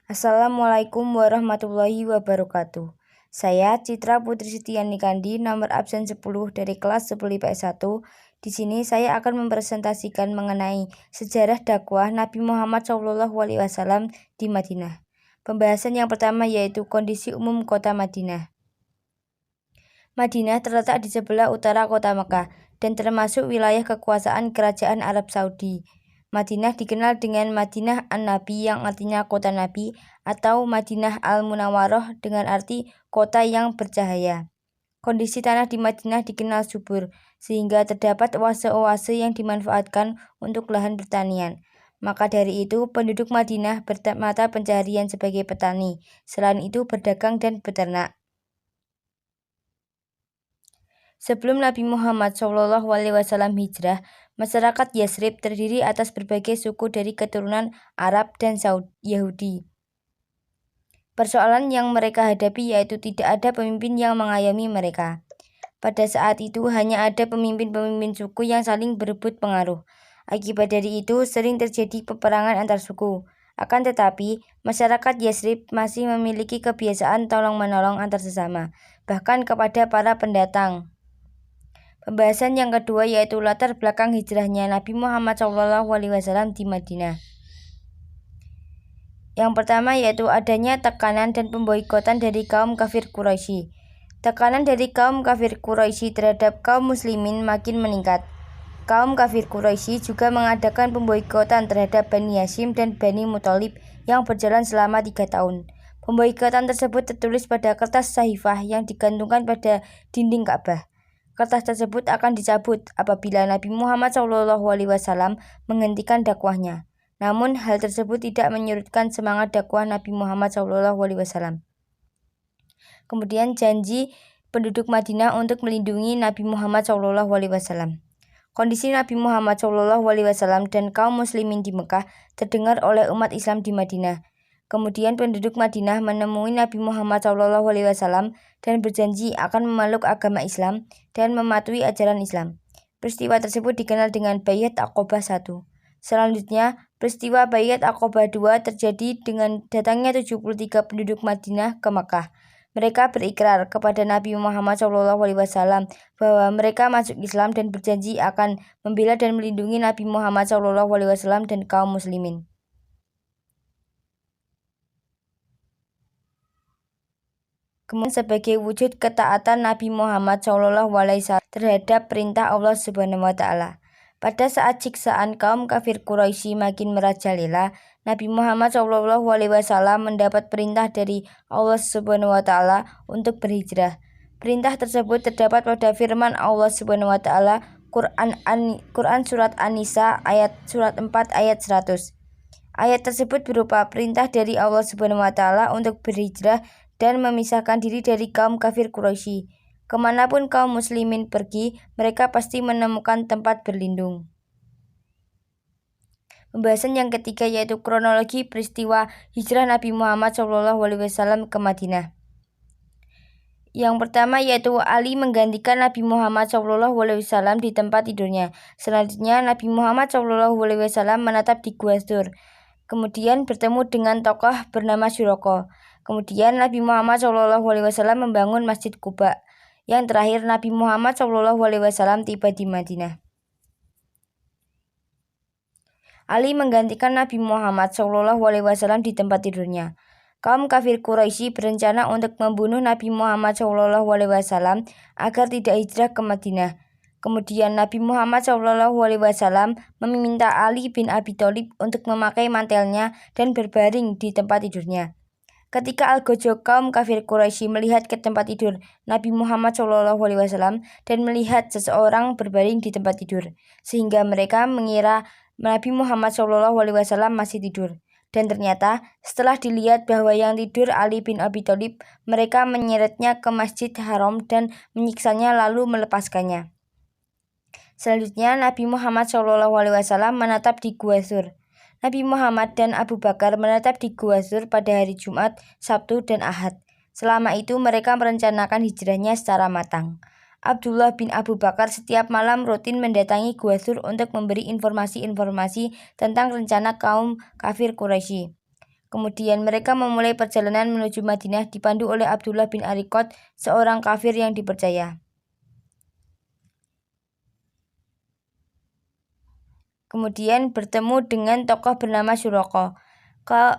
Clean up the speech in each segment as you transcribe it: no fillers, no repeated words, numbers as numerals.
Assalamualaikum warahmatullahi wabarakatuh. Saya Citra Putri Setiani Kandi, nomor absen 10 dari kelas 10 IPS 1. Di sini saya akan mempresentasikan mengenai sejarah dakwah Nabi Muhammad SAW di Madinah. Pembahasan yang pertama yaitu kondisi umum kota Madinah. Madinah terletak di sebelah utara kota Mekah dan termasuk wilayah kekuasaan Kerajaan Arab Saudi. Madinah dikenal dengan Madinah An-Nabi yang artinya kota Nabi atau Madinah Al-Munawwaroh dengan arti kota yang bercahaya. Kondisi tanah di Madinah dikenal subur sehingga terdapat oase-oase yang dimanfaatkan untuk lahan pertanian. Maka dari itu penduduk Madinah bermata pencaharian sebagai petani, selain itu berdagang dan beternak. Sebelum Nabi Muhammad SAW hijrah, masyarakat Yasrib terdiri atas berbagai suku dari keturunan Arab dan Yahudi. Persoalan yang mereka hadapi yaitu tidak ada pemimpin yang mengayomi mereka. Pada saat itu hanya ada pemimpin-pemimpin suku yang saling berebut pengaruh. Akibat dari itu sering terjadi peperangan antar suku. Akan tetapi, masyarakat Yasrib masih memiliki kebiasaan tolong-menolong antar sesama, bahkan kepada para pendatang. Pembahasan yang kedua yaitu latar belakang hijrahnya Nabi Muhammad SAW di Madinah. Yang pertama yaitu adanya tekanan dan pemboikotan dari kaum kafir Quraisy. Tekanan dari kaum kafir Quraisy terhadap kaum muslimin makin meningkat. Kaum kafir Quraisy juga mengadakan pemboikotan terhadap Bani Hashim dan Bani Muthalib yang berjalan selama 3 tahun. Pemboikotan tersebut tertulis pada kertas sahifah yang digantungkan pada dinding Ka'bah. Kertas tersebut akan dicabut apabila Nabi Muhammad SAW menghentikan dakwahnya. Namun hal tersebut tidak menyurutkan semangat dakwah Nabi Muhammad SAW. Kemudian janji penduduk Madinah untuk melindungi Nabi Muhammad SAW. Kondisi Nabi Muhammad SAW dan kaum muslimin di Mekah terdengar oleh umat Islam di Madinah. Kemudian penduduk Madinah menemui Nabi Muhammad SAW dan berjanji akan memeluk agama Islam dan mematuhi ajaran Islam. Peristiwa tersebut dikenal dengan Baiat Aqobah I. Selanjutnya, peristiwa Baiat Aqobah II terjadi dengan datangnya 73 penduduk Madinah ke Makkah. Mereka berikrar kepada Nabi Muhammad SAW bahwa mereka masuk Islam dan berjanji akan membela dan melindungi Nabi Muhammad SAW dan kaum muslimin. Kemudian sebagai wujud ketaatan Nabi Muhammad SAW terhadap perintah Allah SWT. Pada saat siksaan kaum kafir Quraisy makin merajalela, Nabi Muhammad SAW mendapat perintah dari Allah SWT untuk berhijrah. Perintah tersebut terdapat pada firman Allah SWT Quran Surat An-Nisa Surat 4 ayat 100. Ayat tersebut berupa perintah dari Allah SWT untuk berhijrah dan memisahkan diri dari kaum kafir Quraisy. Kemanapun kaum muslimin pergi, mereka pasti menemukan tempat berlindung. Pembahasan yang ketiga yaitu kronologi peristiwa hijrah Nabi Muhammad SAW ke Madinah. Yang pertama yaitu Ali menggantikan Nabi Muhammad SAW di tempat tidurnya. Selanjutnya Nabi Muhammad SAW menetap di Gua Zur. Kemudian bertemu dengan tokoh bernama Suroko. Kemudian Nabi Muhammad SAW membangun Masjid Quba. Yang terakhir Nabi Muhammad SAW tiba di Madinah. Ali menggantikan Nabi Muhammad SAW di tempat tidurnya. Kaum kafir Quraisy berencana untuk membunuh Nabi Muhammad SAW agar tidak hijrah ke Madinah. Kemudian Nabi Muhammad SAW meminta Ali bin Abi Thalib untuk memakai mantelnya dan berbaring di tempat tidurnya. Ketika algojo kaum kafir Quraisy melihat ke tempat tidur Nabi Muhammad SAW dan melihat seseorang berbaring di tempat tidur, sehingga mereka mengira Nabi Muhammad SAW masih tidur. Dan ternyata setelah dilihat bahwa yang tidur Ali bin Abi Thalib, mereka menyeretnya ke Masjid Haram dan menyiksanya lalu melepaskannya. Selanjutnya Nabi Muhammad SAW menetap di Gua Zur. Nabi Muhammad dan Abu Bakar menetap di Gua Zur pada hari Jumat, Sabtu, dan Ahad. Selama itu mereka merencanakan hijrahnya secara matang. Abdullah bin Abu Bakar setiap malam rutin mendatangi Gua Zur untuk memberi informasi-informasi tentang rencana kaum kafir Quraisy. Kemudian mereka memulai perjalanan menuju Madinah dipandu oleh Abdullah bin Ariqat, seorang kafir yang dipercaya. Kemudian bertemu dengan tokoh bernama Suraqah.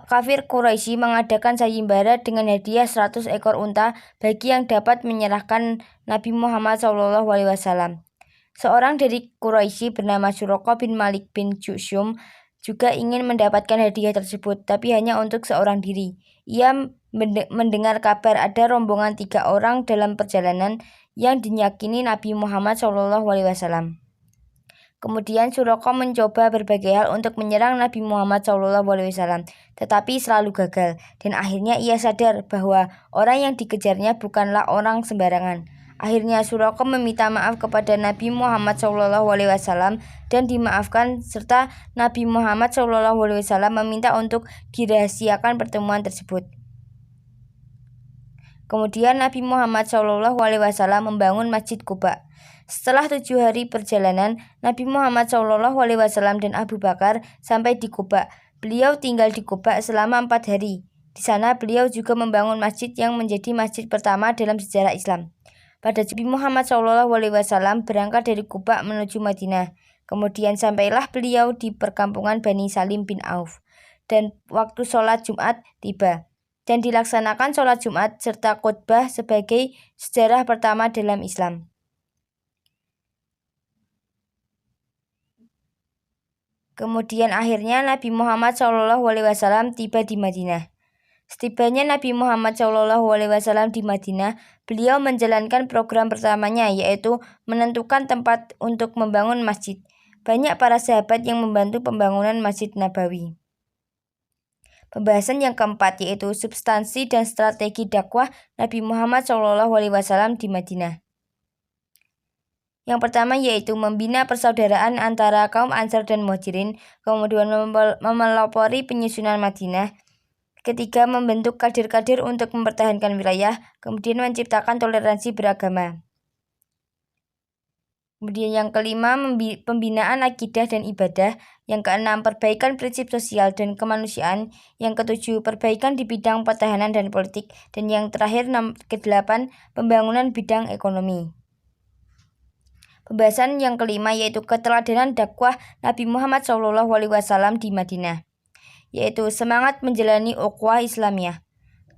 Kafir Quraisy mengadakan sayembara dengan hadiah 100 ekor unta bagi yang dapat menyerahkan Nabi Muhammad SAW. Seorang dari Quraisy bernama Suraqah bin Malik bin Jushum juga ingin mendapatkan hadiah tersebut, tapi hanya untuk seorang diri. Ia mendengar kabar ada rombongan 3 orang dalam perjalanan yang diyakini Nabi Muhammad SAW. Kemudian Suraqah mencoba berbagai hal untuk menyerang Nabi Muhammad SAW, tetapi selalu gagal, dan akhirnya ia sadar bahwa orang yang dikejarnya bukanlah orang sembarangan. Akhirnya Suraqah meminta maaf kepada Nabi Muhammad SAW dan dimaafkan, serta Nabi Muhammad SAW meminta untuk dirahasiakan pertemuan tersebut. Kemudian Nabi Muhammad SAW membangun Masjid Quba. Setelah 7 hari perjalanan, Nabi Muhammad SAW dan Abu Bakar sampai di Quba. Beliau tinggal di Quba selama 4 hari. Di sana beliau juga membangun masjid yang menjadi masjid pertama dalam sejarah Islam. Pada Nabi Muhammad SAW berangkat dari Quba menuju Madinah. Kemudian sampailah beliau di perkampungan Bani Salim bin Auf. Dan waktu sholat Jumat tiba. Dan dilaksanakan sholat Jumat serta khutbah sebagai sejarah pertama dalam Islam. Kemudian akhirnya Nabi Muhammad SAW tiba di Madinah. Setibanya Nabi Muhammad SAW di Madinah, beliau menjalankan program pertamanya, yaitu menentukan tempat untuk membangun masjid. Banyak para sahabat yang membantu pembangunan Masjid Nabawi. Pembahasan yang keempat yaitu substansi dan strategi dakwah Nabi Muhammad SAW di Madinah. Yang pertama yaitu membina persaudaraan antara kaum Ansar dan Muhajirin, kemudian memelopori penyusunan Madinah. Ketiga, membentuk kader-kader untuk mempertahankan wilayah, kemudian menciptakan toleransi beragama. Kemudian yang kelima, pembinaan akidah dan ibadah. Yang keenam, perbaikan prinsip sosial dan kemanusiaan. Yang ketujuh, perbaikan di bidang pertahanan dan politik. Dan yang terakhir, kedelapan, pembangunan bidang ekonomi. Pembahasan yang kelima yaitu keteladanan dakwah Nabi Muhammad SAW di Madinah, yaitu semangat menjalani ukhuwah Islamiyah,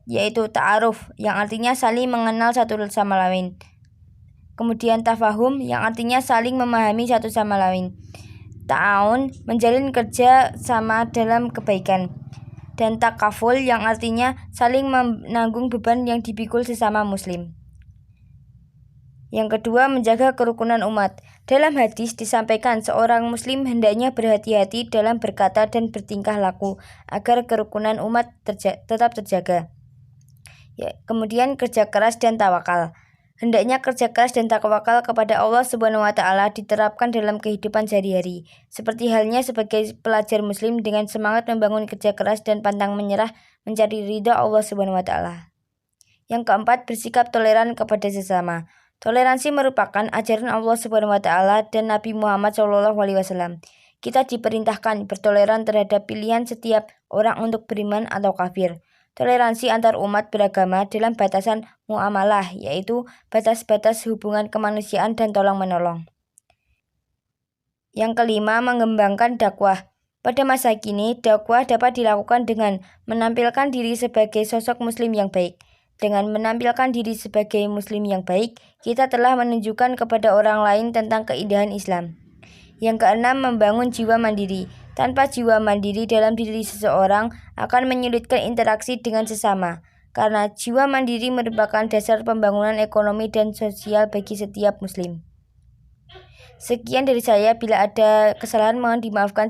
yaitu ta'aruf yang artinya saling mengenal satu sama lain. Kemudian tafahum yang artinya saling memahami satu sama lain. Ta'awun menjalin kerja sama dalam kebaikan. Dan takaful yang artinya saling menanggung beban yang dipikul sesama muslim. Yang kedua, menjaga kerukunan umat. Dalam hadis disampaikan seorang muslim hendaknya berhati-hati dalam berkata dan bertingkah laku agar kerukunan umat tetap terjaga. Kemudian kerja keras dan tawakal. Hendaknya kerja keras dan tawakal kepada Allah SWT diterapkan dalam kehidupan sehari-hari, seperti halnya sebagai pelajar muslim dengan semangat membangun kerja keras dan pantang menyerah mencari ridha Allah SWT. Yang keempat, bersikap toleran kepada sesama. Toleransi merupakan ajaran Allah SWT dan Nabi Muhammad SAW. Kita diperintahkan bertoleran terhadap pilihan setiap orang untuk beriman atau kafir. Toleransi antar umat beragama dalam batasan muamalah, yaitu batas-batas hubungan kemanusiaan dan tolong-menolong. Yang kelima, mengembangkan dakwah. Pada masa kini, dakwah dapat dilakukan dengan menampilkan diri sebagai sosok muslim yang baik. Dengan menampilkan diri sebagai muslim yang baik, kita telah menunjukkan kepada orang lain tentang keindahan Islam. Yang keenam, membangun jiwa mandiri. Tanpa jiwa mandiri dalam diri seseorang akan menyulitkan interaksi dengan sesama, karena jiwa mandiri merupakan dasar pembangunan ekonomi dan sosial bagi setiap muslim. Sekian dari saya, bila ada kesalahan mohon dimaafkan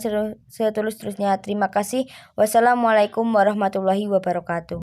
setulus-tulusnya. Terima kasih. Wassalamualaikum warahmatullahi wabarakatuh.